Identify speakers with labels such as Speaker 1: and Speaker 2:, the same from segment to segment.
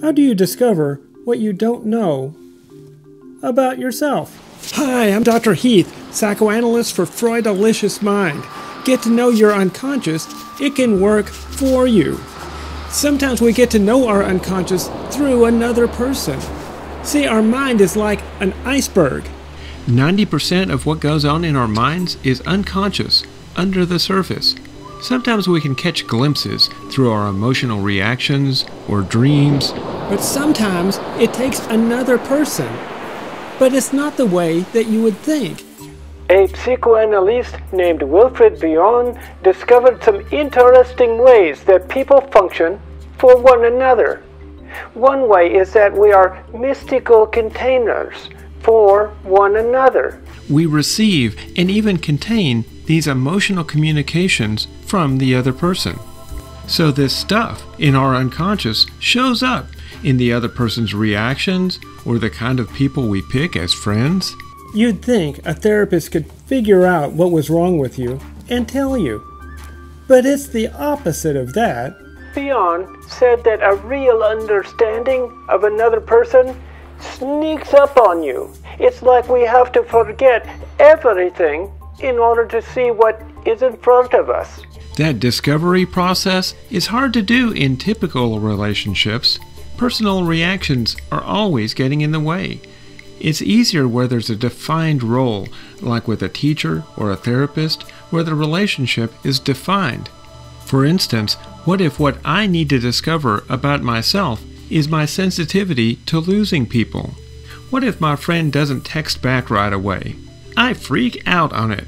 Speaker 1: How do you discover what you don't know about yourself? Hi, I'm Dr. Heath, psychoanalyst for Freudalicious Mind. Get to know your unconscious. It can work for you. Sometimes we get to know our unconscious through another person. See, our mind is like an iceberg. 90% of what goes on in our minds is unconscious, under the surface. Sometimes we can catch glimpses through our emotional reactions or dreams. But sometimes it takes another person. But it's not the way that you would think.
Speaker 2: A psychoanalyst named Wilfred Bion discovered some interesting ways that people function for one another. One way is that we are mystical containers for one another.
Speaker 1: We receive and even contain these emotional communications from the other person. So this stuff in our unconscious shows up in the other person's reactions or the kind of people we pick as friends. You'd think a therapist could figure out what was wrong with you and tell you. But it's the opposite of that.
Speaker 2: Bion said that a real understanding of another person sneaks up on you. It's like we have to forget everything in order to see what is in front of us.
Speaker 1: That discovery process is hard to do in typical relationships. Personal reactions are always getting in the way. It's easier where there's a defined role, like with a teacher or a therapist, where the relationship is defined. For instance, what if what I need to discover about myself is my sensitivity to losing people? What if my friend doesn't text back right away? I freak out on it.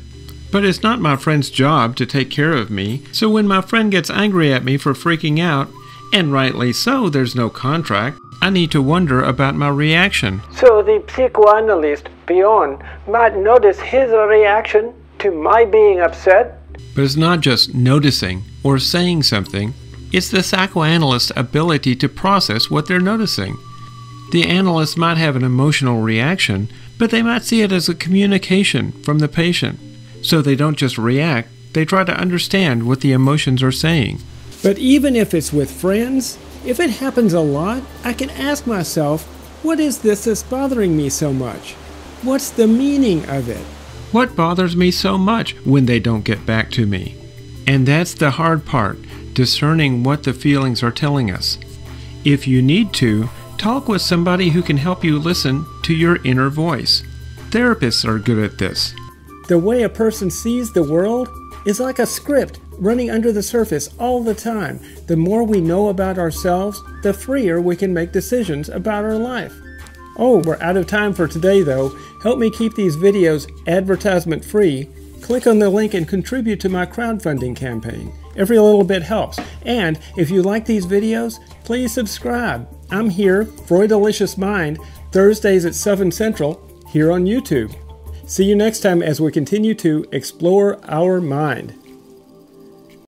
Speaker 1: But it's not my friend's job to take care of me, so when my friend gets angry at me for freaking out, and rightly so, there's no contract, I need to wonder about my reaction.
Speaker 2: So the psychoanalyst Bion might notice his reaction to my being upset.
Speaker 1: But it's not just noticing or saying something, it's the psychoanalyst's ability to process what they're noticing. The analyst might have an emotional reaction, but they might see it as a communication from the patient. So they don't just react, they try to understand what the emotions are saying. But even if it's with friends, if it happens a lot, I can ask myself, what is this that's bothering me so much? What's the meaning of it? What bothers me so much when they don't get back to me? And that's the hard part, discerning what the feelings are telling us. If you need to, talk with somebody who can help you listen to your inner voice. Therapists are good at this. The way a person sees the world is like a script running under the surface all the time. The more we know about ourselves, the freer we can make decisions about our life. Oh, we're out of time for today though. Help me keep these videos advertisement free. Click on the link and contribute to my crowdfunding campaign. Every little bit helps. And if you like these videos, please subscribe. I'm here, Freudalicious Mind, Thursdays at 7 Central, here on YouTube. See you next time as we continue to explore our mind.